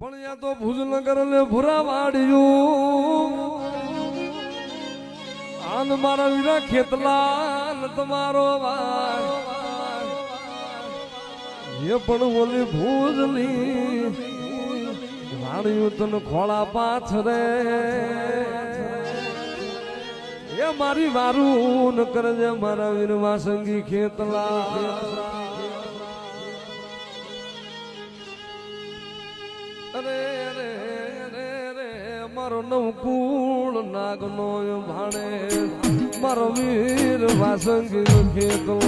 પણ યા તો ભુજનગર ને ભૂરા વાડ્યું આન મારા વીરા ખેતલા ન તમારો એ પણ ઓલી ભુજની વાડ્યું તન ખોળા પાછરે એ મારી વારું ન કરજે મારા વીર વાસંગી ખેતલા અરે અરે અરે અરે મારો નવકુળ નાગનો ભાણે મારો વીર વાસંગી ખેતલો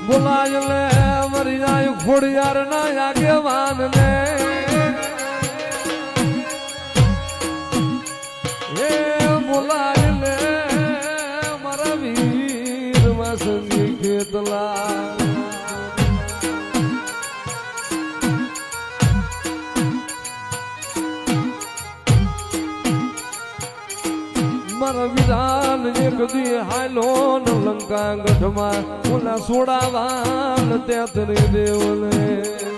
બોલાય લે મરી જાય ખોડિયાર ના આગેવાન ને બોલાય લે મારા વીર વાસંગી ખેતલા મારા વિધાન એક દી હાલો ન લંકા ગઢમાં ઓલા સોડાવાન ત્યાં તરી દેવલે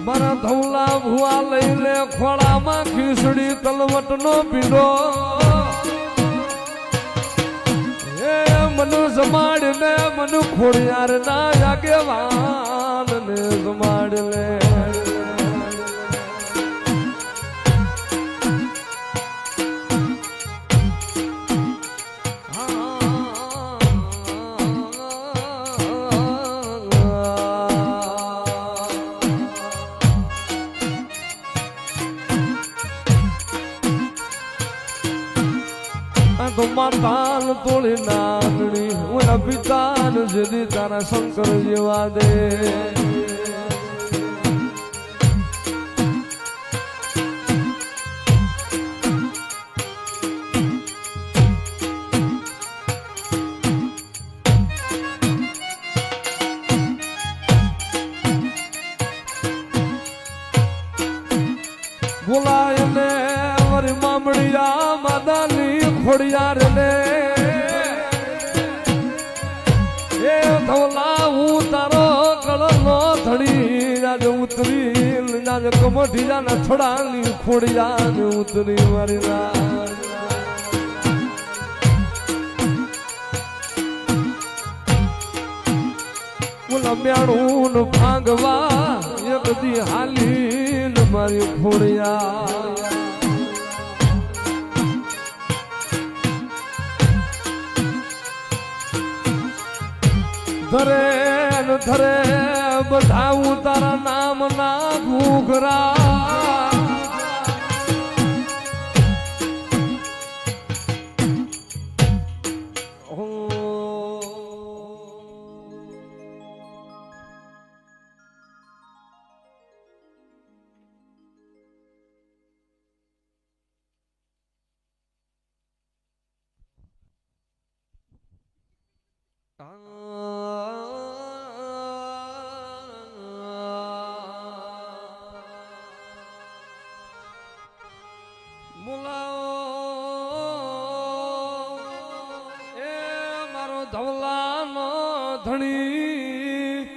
મારા ધવલા ભુવા લઈ લે ખોળામાં ખીસડી તલવટ નો પીડો એ મનુ જમાડ લે મનુ ખોડિયાર ના આગેવાન ને જમાડ લે માતાન તોડી નાનડી ઓલા પિતાન જદી તારા શંકર જેવા દે બોલાય ને વરી મામડિયા માદાની ખોડિયાર ને એ ધોલા હું તારો કળનો ધડી આજે ઉતરી આજે કમઠી જાના છોડાની ખોડિયાર ઉતરી મારી રા ઓલા મેણું ભાંગવા એક દી હાલી મારી ખોડિયાર ધરે ન ધરે બધાવું તારા નામ ના ઘૂઘરા ધવલાનો ધણી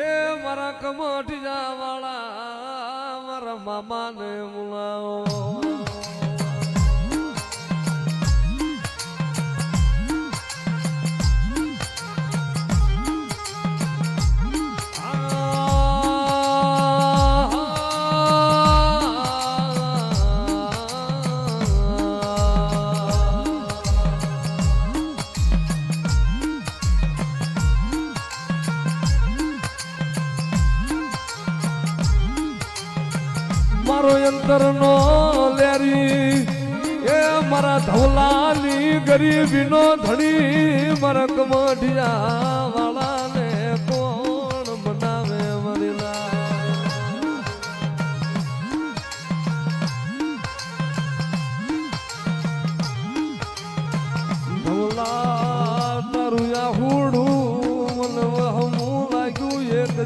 એ મારા કમઠિયા વાળા મારા મામાને મુલાવો મારો અંતર નો લેરી એ મારા ધવલાની ગરીબી નો ધણી મારા કમઠિયા વાળા ને કોણ બનાવે મરેલા ધવલા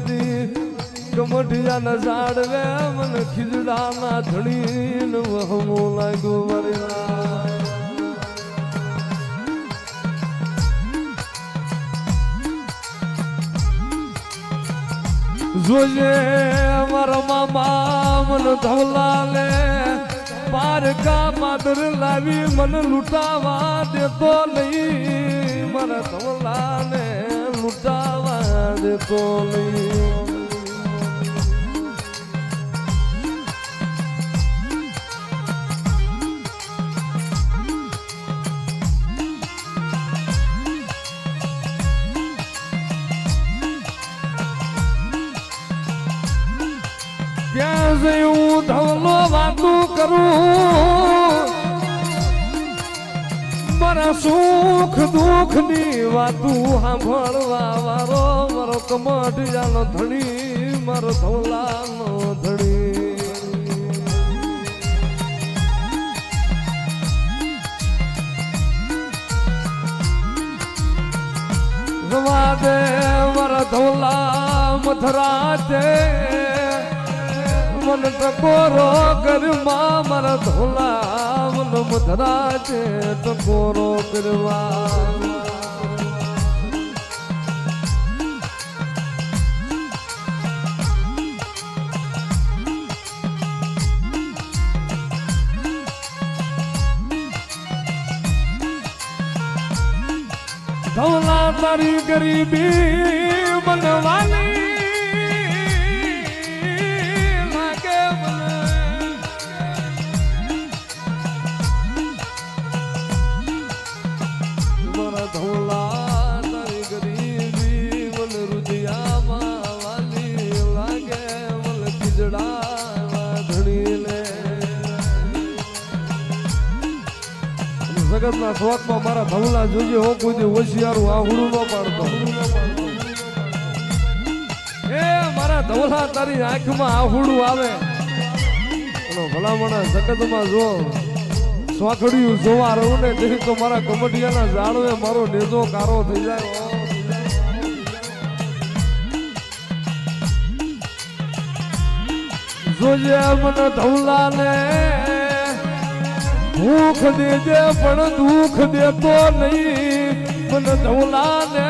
બધી કમઠિયાના ઝાડવે મને ખીજડાના ધણીને વહમો લાગ્યો મારી જોજે મારા મામા મન ધવલાલે પારકા માદર લાવી મને લૂંટાવા દેતો નહીં મારા ધવલાને લૂંટાવા દેતો નહીં ત્યાં જયું ધવલો વાતું કરું મારા સુખ દુઃખ ની વાતું સાંભળવા વારો મારો કમઠિયાનો ધણી મારો ધવલાનો ધણી રવા દે મારા ધવલા મથરા છે મન ટકોરો કરવા મારા ધોલા મન મધરા છે ટકોરો કરવા ધોલા તારી ગરીબી બનવાની ધોલા તારી ગરીબી મન રુદિયામાં વાલી લાગે મન ખીજડા ધણીને જગતના સ્વાદમાં મારા ધવલા જોજે હો કોઈ હોશિયારું આહુડું ન પાડતો એ મારા ધવલા તારી આંખમાં આહુડું આવે અને ભલામણા જગતમાં જો સ્વાખડ્યું જોવા રહું ને તે તો મારા કમટિયાના ઝાડવે મારો નેજો કારો થઈ જાય જોજે મને ધવલાને ભૂખ દેજે પણ દુઃખ દેતો નહીં મને ધવલાને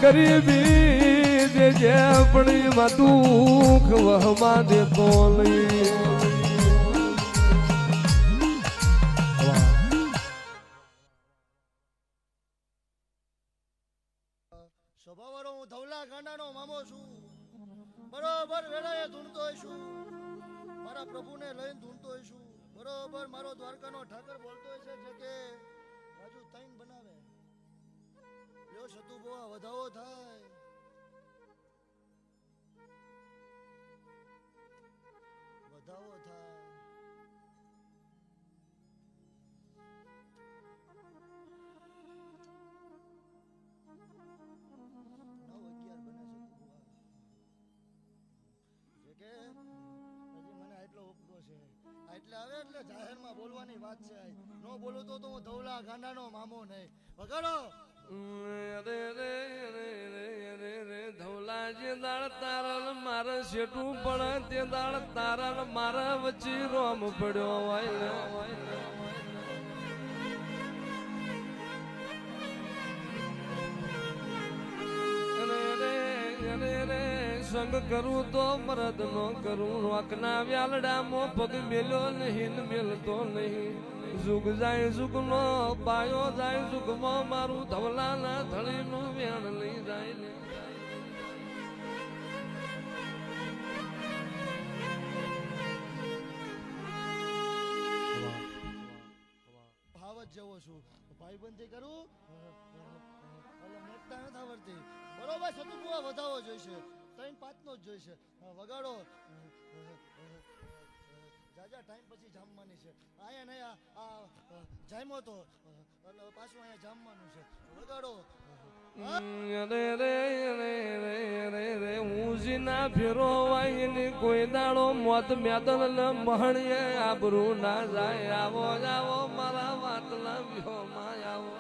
ગરીબી દેજે પણ એમાં દુઃખ વહમાં દેતો નહીં સ્વભાવવાળો હું ધવલા ગાંડાનો મામો છું બરોબર વેળાએ ધૂણતો છું મારા પ્રભુને લઈને ધૂણતો છું બરોબર મારો દ્વારકાનો ઠાકર બોલતો છે જે કે રાજુ તૈન બનાવે લ્યો સતુ બોવા વધાવો થાય વધાવો થાય એટલે હવે એટલે જાહેરમાં બોલવાની વાત છે નો બોલું તો હું ધવલા ગાંડાનો મામો નહીં વગાડો રે રે રે રે રે ધવલા જે દાળ તારા મારા શેઠું પણ તે દાળ તારા મારા વચ્ચે રોમ પડ્યો હોય સંગ કરું તો મરદ નો કરું રોકના વ્યાલડામાં પગ મેલ્યો નહીં મેલતો નહીં જુગ જાય જુગ નો પાયો જાય જુગમાં મારું ધવલાના થળીનું વેણ લઈ જાય ભાવ જ જેવો છું ભાઈબંધી કરું એટલે મેકતા નથી આવડતી બરોબર સતુ બુઆ વધાવો જોઈશે 3-5 નો જ જોઈશે વગાડો જાજા ટાઈમ પછી જામવાની છે અહીંયા નહીં આ જામ્યો તો એટલે પાછું અહીંયા જામવાનું છે વગાડો રે રે રે રે રે રે હું જીના ફેરો વાઈની કોઈ દાડો મોત મેદન મહણીએ આબરૂ ના જાય આવો જાવો મારા વાતલા વ્યો માં આવો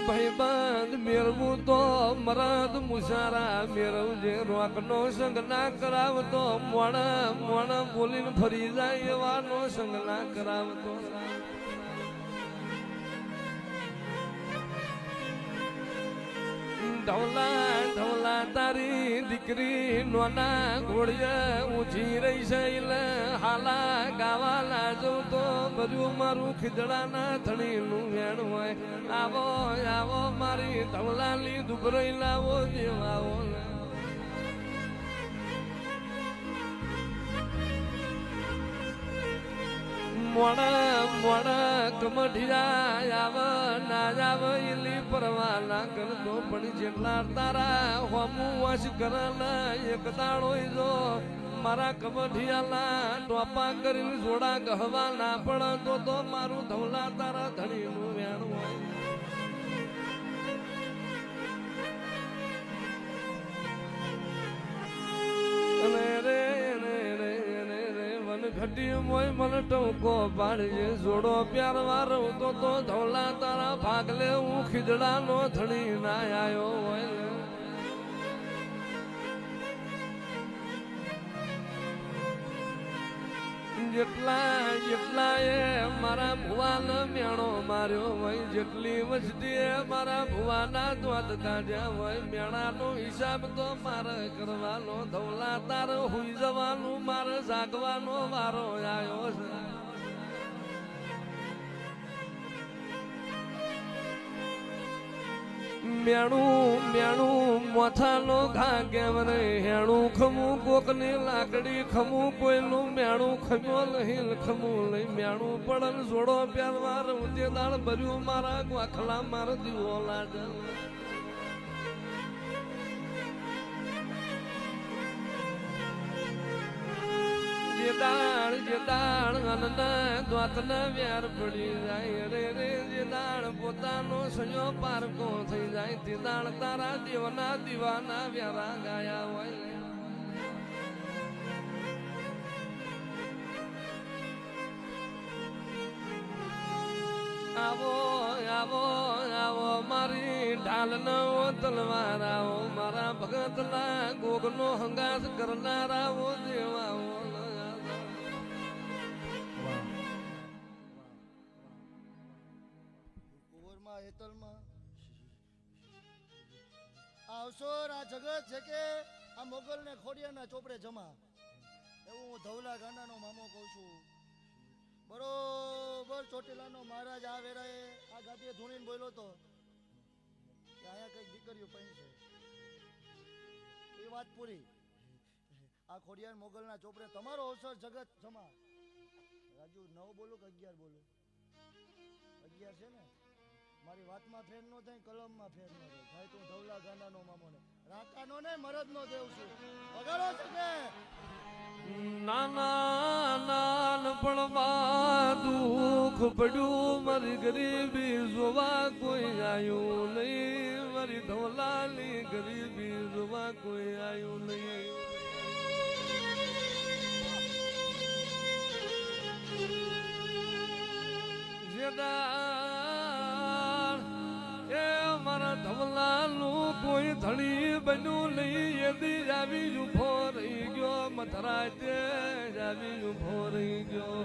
ભાઈબંધ મેળવું તો મરદ મુસારા મેળવજે રોકનો સંગ ના કરાવતો મોણા બોલીને ફરી જાય એવાનો સંગ ના કરાવતો ઢોલા ઢોલા તારી દીકરી નોના ઘોડિયા ઊંચી રહી છે એટલે હાલા ગાવા લાજો તો બધું મારું ખીજડાના ધણીનું વેણ હોય આવો આવો મારી ઢોલાની દુબરાઈ લાવો જેવાઓ મોડા મોડા કમઢિયા આવ ના આવ એલી પરવા ના કરતો પણ જેટલા તારા હોમું વશ કરના એક દાડો જો મારા કમઢિયાલા ટોપા કરીને જોડા ગહવા ના પણ તો મારું ધવલા તારા ધણીનું વેણ હોય ઘટી મોય મને ટોકો પાડજે જોડો પ્યાર વારો તો ધોલા તારા ભાગલે હું ખીજડા નો ધણી ના આયો હોય જેટલા એ મારા ભુવાને મેણો માર્યો હોય જેટલી વસ્તી એ મારા ભુવાના દ્વાત કાઢ્યા હોય મેણાનો હિસાબ તો મારે કરવાનો ધવલા તારે હુઈ જવાનું મારે જાગવાનો વારો આવ્યો છે મેણું મોથાનો ઘા કેમ રે હેણું ખમું કોકની લાકડી ખમું કોઈનું મેણું ખમ્યો નહીં ખમું લઈ મેણું પડન જોડો પ્યારવા રમતે દાળ ભર્યું મારા ગોખલા મારો દીવો લાગે જે દાળ અનના દ્વાતના વ્યાર પડી જાય રે રે જે દાળ પોતાનો સયો પારકો થઈ જાય તે દાળ તારા દેવના દીવાના વ્યારા ગાયા હોય આવો આવો આવો મારી ઢાલનો તલવાર આવો મારા ભગતના ગોગનો હંગાસ કરનારાઓ દેવાઓ આવશો આ જગત છે કે આ મોગલ ને ખોડિયાના ચોપડે જમા એવું હું ધવલા ગાંડાનો મામો કહું છું બરોબર ચોટીલાનો મહારાજ આ વેરાએ આ ગાદીએ ધૂણીને બોલ્યો તો કે અહીંયા કઈક દીકરીઓ પૈણી છે એ વાત પૂરી આ ખોડિયાર મોગલના ચોપડે તમારો અવસર જગત જમા રાજુ 9 બોલું કે 11 બોલું 11 છે ને મારી વાતમાં ફેર નો થાય કલમમાં ફેર નો થાય થાય તું ધવલા ગાંડાનો મામો ને રાકાનો ને મરદનો દેવ છું વગાડો છે કે નાના નાનપણમાં દુઃખ પડ્યું મારી ગરીબી જોવા કોઈ આવ્યું નહીં મારી ધવલાની ગરીબી જોવા કોઈ આવ્યું નહીં ધવલાનું કોઈ ધણી બન્યું નહીં એદી આવી ઉભો રહી ગયો મથરાજે આવી ઉભો રહી ગયો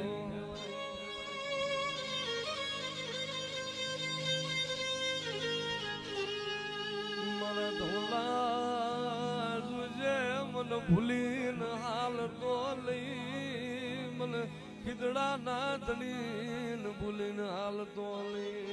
મારા ધવલા જોજે મને ભૂલીને હાલ તો લઈ મને ખીજડા ના ધણીને ભૂલીને હાલ તો લઈ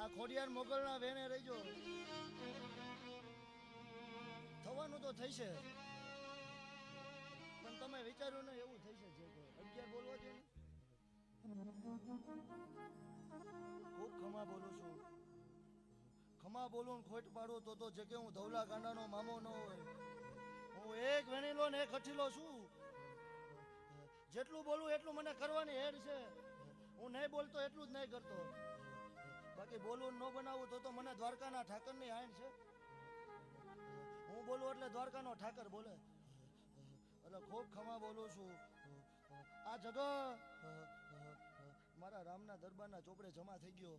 આ ખોડિયાર મોગલના વેણે રહીજો થવાનું તો થઈ છે પણ તમે વિચાર્યું ને એવું થઈ છે 11 બોલવા દે ખૂબ ખમા બોલું છું ખમા બોલું ખોટ પાડું તો જે કે હું ધવલા ગાંડાનો મામો ન હોય હું એક વેણીલો ને એક અઠીલો છું જેટલું બોલું એટલું મને કરવાની હેડ છે હું નહીં બોલતો એટલું જ નહીં કરતો બાકી બોલું ન બનાવું તો મને દ્વારકાના ઠાકરની આઈન છે હું બોલું એટલે દ્વારકાનો ઠાકર બોલે. એટલે ખૂબ ખમા બોલું છું. આ જગત મારા રામના દરબારના ચોપડે જમા થઈ ગયો.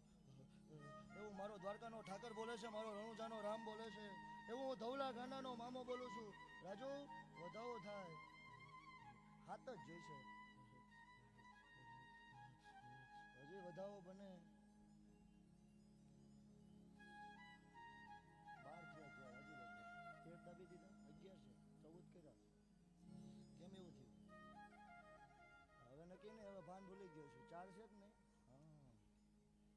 એવું મારો દ્વારકાનો ઠાકર બોલે છે, મારો રણુજાનો રામ બોલે છે, એવું હું ધવલા ગાંડાનો મામો બોલું છું. રાજુ વધાવો થાય, હાથ જ જોઈશે, હજી વધાવો બને. 12 થયા રાજુ, 13 દાબી દીધા, 11 છે, 14 કર્યા. કેમ એવું થયું? હવે નક્કી ને, હવે ભાન ભૂલી ગયો છું. 4 છે જ ને,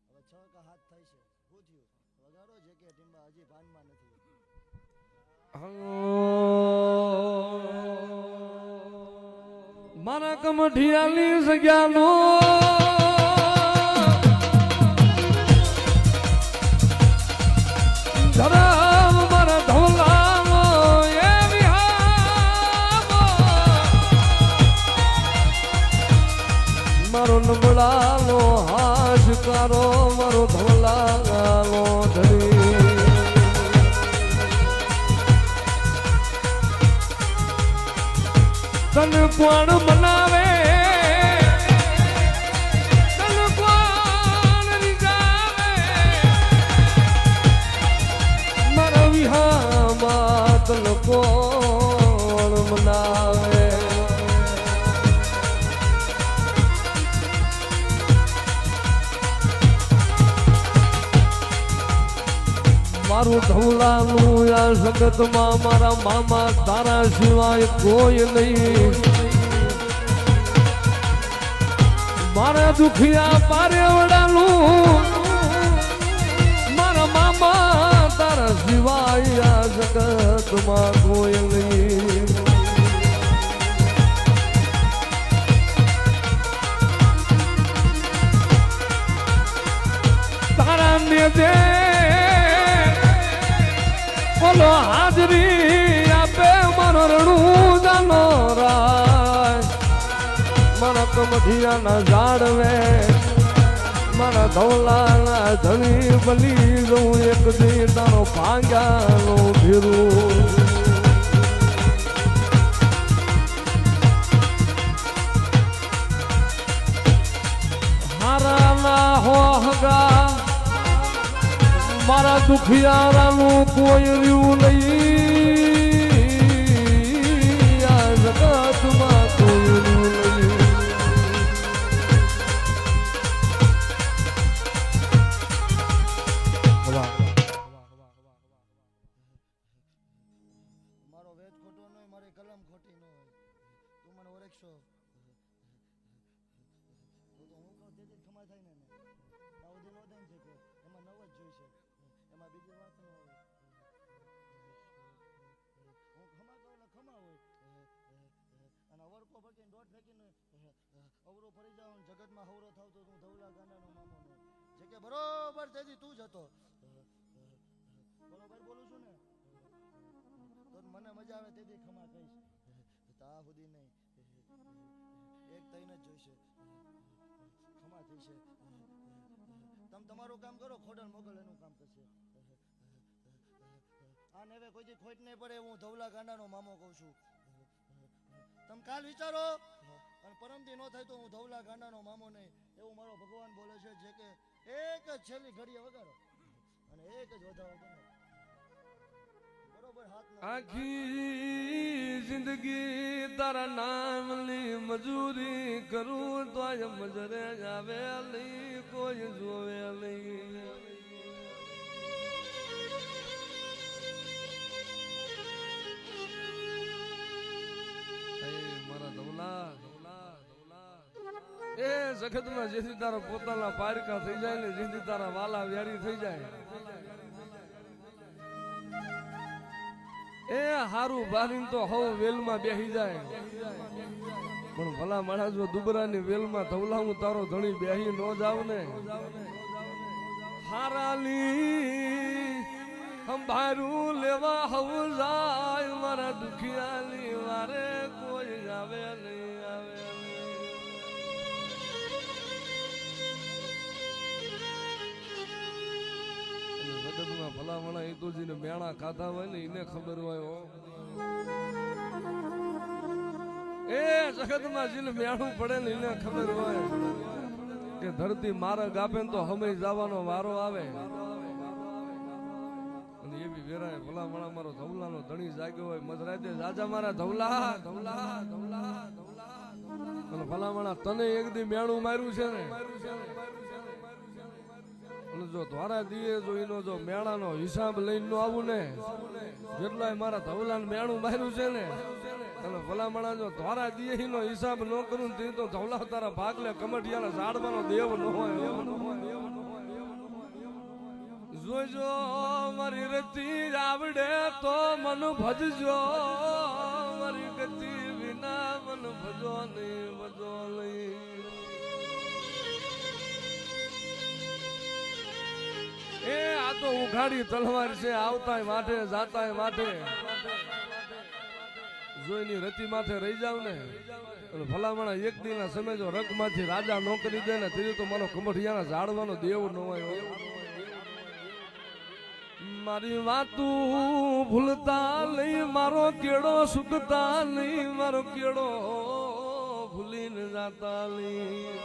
હવે 6 કે 7 થાય છે. શું થયું? વગાડો જે કે ટીમ્બા, હજી ભાનમાં નથી. મારા કમઠિયાની જગ્યાનો ધરામ મારા ધોલાનો એ મારો નબળાનો હાશકારો મારો ધોલાનો ધણી તન કોણ મનાવે, તન કોણ રીઝાવે, મારા વિહામાં તન કોણ મનાવે. મારું ધવલાનું આ જગતમાં મારા મામા તારા સિવાય કોઈ નહીં. મારા દુખિયા પારેવડાનું મારા મામા તારા સિવાય આ જગતમાં કોઈ નહીં. તારા ને દે બોલો હાજરી આપે મારો રણુજાનો રાય, મારા કમઠિયાના ઝાડવે મારા ધવલાના ધણી બલી જવું એક દી તારો ભાંગ્યાનો ભીરું. હારાના હોહગા મારા દુખિયારાનું કોઈ રહ્યું નહીં, આ જગતમાં કોઈ રહ્યું નહીં. મારો વેદ ખોટો ન હોય, મારી કલમ ખોટી ન હોય. તું મને ઓળખશો તો હું કહું તેથી ખમા થાય ને આવું દિન વધે છે કે એમાં નવ જ જોઈશે, એમાં બીજી વાત ન હોય. હું ખમા કહું એટલે ખમા હોય, અને અવરકો ફેંકીને દોઢ ફેંકીને અવરો ફરી જાઉં જગતમાં હવરો થાવ તો હું ધવલા ગાંડાનો મામો ને જે કે બરોબર તેથી તું જ હતો. બરોબર બોલું છું ને, તો મને મજા આવે તેથી ખમા કહીશ. તા સુધી નહીં, એક થઈને જ જોઈશે, ખમા થઈશે. તમે તમારું કામ કરો, ખોડલ મોગલ એનું કામ કરશે. આને હવે કોઈથી ખોટ નહીં પડે, હું ધવલા ગાંડાનો મામો કહું છું. તમે કાલ વિચારો અને પરમથી ન થાય તો હું ધવલા ગાંડાનો મામો નહીં, એવું મારો ભગવાન બોલે છે. જે કે એક જ છેલ્લી ઘડીએ વગાડો અને એક જ વધાવો બને. આખી જિંદગી તારા નામની મજૂરી કરું તો મજરે આવે નહીં, કોઈ જોવે નહીં. મારા ધવલા એ જગતમાં જેથી તારા પોતાના પારકા થઈ જાય ને, જેથી તારા વાલા વ્યારી થઈ જાય, એ હારું બારીને તો હવ વેલમાં બેહી જાય. પણ ભલા માણસ જો દુબરાની વેલમાં ધવલા હું તારો ધણી બેહી ન જાવ ને, હારાલી અંભારું લેવા હવ જાય, મારા દુખિયાની વારે કોઈ આવે નહીં, આવે જગતમાં ભલામણા હિતુજીને મેણા ખાધા હોય ને એને ખબર હોય હો. એ જગતમાં જેને મેણું પડે ને એને ખબર હોય કે ધરતી માર્ગ આપે ને તો હમે જવાનો વારો આવે. અને એવી વેરાય ભલામણા મારો ધવલાનો ધણી જાગ્યો હોય મધરાતે જાજા મારા ધવલા ધવલા ધવલા ધવલા. અને ભલામણા તને એક દી મેણું માર્યું છે ને, જો દ્વારા દીએ જો એનો જો મેળાનો હિસાબ લઈને નો આવું ને, જેટલાય મારા ધવલાને મેળું માર્યું છે ને, અને ભલામણા જો દ્વારા દીએ એનો હિસાબ ન કરું તે તો ધવલા તારા ભાગલે કમટિયાના ઝાડવાનો દેવ ન હોય. જોજો મારી રતી આવડે તો મન ભજજો, મારી ગતિ વિના મન ભજો નહીં ભજો નહીં. એ આ તો ઉઘાડી તલવાર છે, આવતાય માથે જાતાય માથે. જોઈની રતી માથે રહી જાવ ને, અને ભલામણા એક દી ના સમય જો રગ માંથી રાજા નો કરી દે ને, તેથી તો મારો કમઠિયાના ઝાડવાનો દેવ ન હોય. મારી વાતું ભૂલતા નહીં, મારો કેડો સુકતા નહીં, મારો કેડો ભૂલીને જાતા નહીં.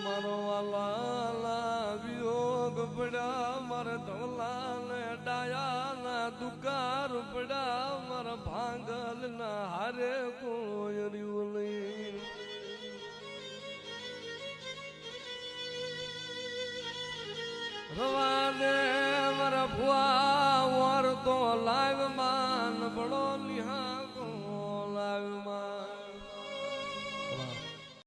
મારો વાલા વિયોગ પડ્યા, મારા ધોલા ને ડાયા ના દુકાર પડ્યા, મારા ભાંગલ ના હારે કોઈ રહ્યું નહીં. રવાને મારા ભુવા વર તો લાગ